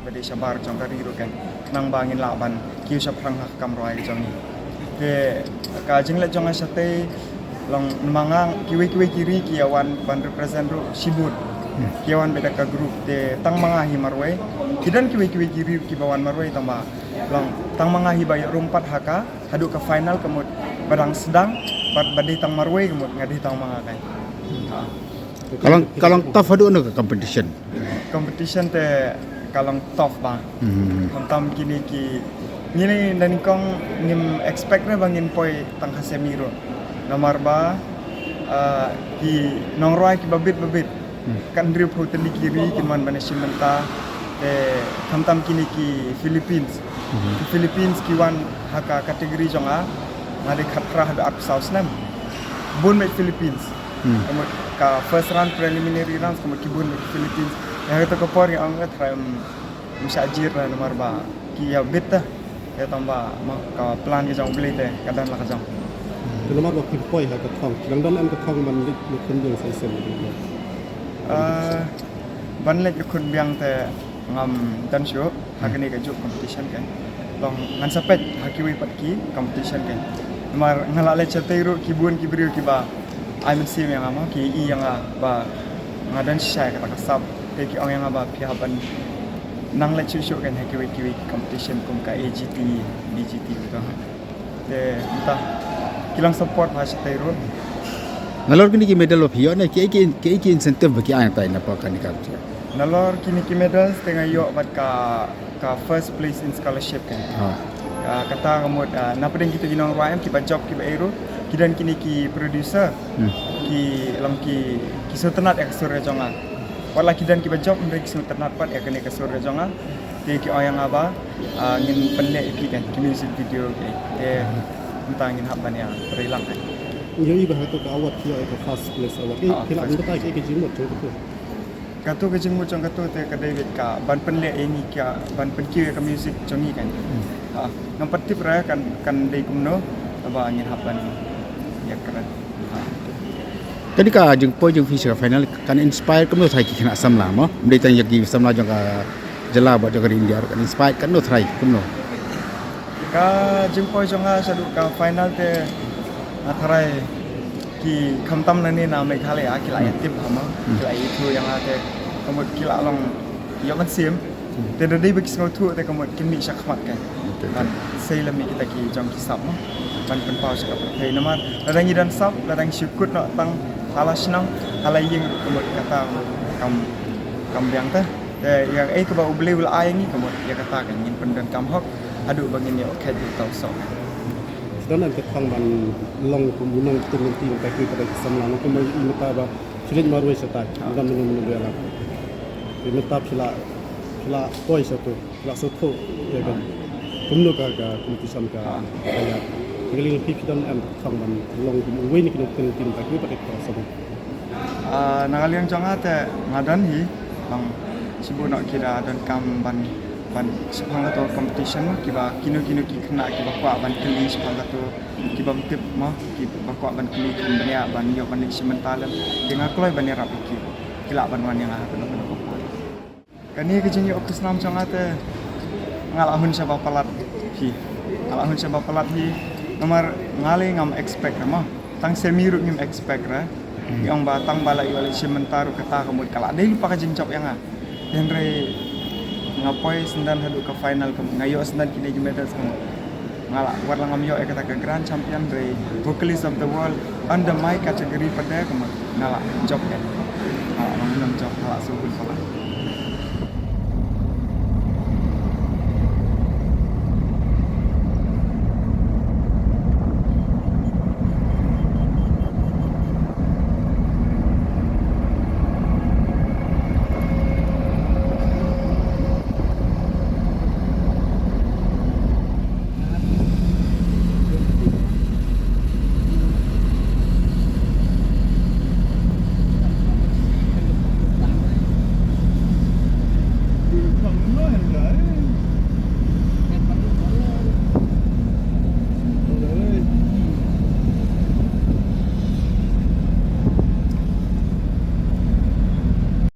bade shabar jong kari ru kan nang bangin laban kiu shaprang hak kam roi jong ni te ka jing le jong asate long mangang kiwi kiri kiawan ban represent ru sibut kiawan beda ka group te tang mangahi marwai kidan kiwi kiri kibawan marwai tamba long tang mangahi bayo rumpat haka hadu ka final kemut barang sedang badi tang marwai kemut ngadi tang mangakai Kalau tough hadu ke competition te kalong tough ba tam kini ki ngini dan kong ngim expect na bangin poi tang hasemiro nomor ba ki nongroi ki babit kan driu hotel di kiri kiman banasin menta te tam kini ki Philippines ki wan haka kategori jonga ngade khatra hadu ak saus nam bun met Philippines kemudian ka first round preliminary round kemudian bun met Philippines yang itu kepor yang angat musajir na nomor ba ki ya beta ya tambah mak ka plan ki jong beli te kadan la ka jong nomor ba ki poi ha ka thong lang dan am ka thong man lik lu kun ding sai sen ban lek kun biang te ngam dan show hakani ka juk competition kan long ngan sapet hakiwi pat ki competition kan mar ngalale chateiru kibun kibriu kiba ai men sim yang ama ki i yang ba ngadan syai kata kasab te ki ong yang ba pihaban nang le chu kan hakiwi competition kum ka AGT BGT gitu te entah kilang support ha chateiru Nalor kini ki medal of hiyo na ki incentive bagi ayang tayo na pakan ni kapja. Nalor kini ki medal tengah yo bat ka first place in scholarship kan. Kata kamut napadeng kita ginong royam ki ba job ki ba ero kidan kini ki producer ki lam ki sutenat ek surya jonga. Wala kidan ki ba job mbek sutenat pat ek ne ka surya jonga. Te ki oyang aba ngin penle ki kan ki music video ki. Entang ngin haban ya perilang kan. Yoi ba to ka awat hiyo ka first place awat kila ang ta ke jimot to Katu ke jengmu jong katu te ka David ka ban penle ini ka ban penkiu ka music jongi kan. Ngam patip ra kan dei kumno aba angin hapan ya keren. Tadi ka jeng po jeng fisher final kan inspire kemno thai ki kena samla mo. Mdei tang yagi samla jong ka jela ba jong India kan inspire kan no thai kemno. Ka jeng po jong a sadu ka final te atharai ki khamtam nani na Meghalaya kila tip hama kila itu yang ate kemud kila long yaman sim te dei bikis ngau te kemud kimi syakmat kan kan seilami kita ki jong ki sap ban pen pau syakap te namar ladang idan sap ladang syukut no tang halasnang halaying kemud kata kam biang te yang ke ba ubli ul ai ni kemud ya kata kan ngin pendan kam hok adu bangin ya okay di tau so dan ang thong ban long kumunong tin ta ki ta samla no kuma imta ba chilin marwai sa ta dan mun mun bela imta phila poi sa to la so tho ya ga kumno ka competition ka ya ngeling pi dan ang thong ban long kumwe ni kino tin ta ki ta sam nakaliang jonga te ngadan hi bang sibunak kira dan kam ban sepang kato competition kiba kino ki kena kiba kwa ban keli sepang kato kiba tip mah kiba kwa ban keli kimbanya ban yo ban simentalan dengan kloi ban rap ki kila ban wan yang ha kono ko kani ke jingi okus nam changate ngalahun saba palat hi ngalahun saba palat hi nomor ngali ngam expect mah tang semiru ngim expect ra yang batang balai wali simentaru kata kamud kala dei lupa ka jingjop yang ha genre ngapoy sendan hadu ke final ke ngayo sendan kini ke medal sama ngala warlang ngamyo kata ke grand champion dari vocalist of the world under my category pada ke ngala job kan ngala job ngala subul salah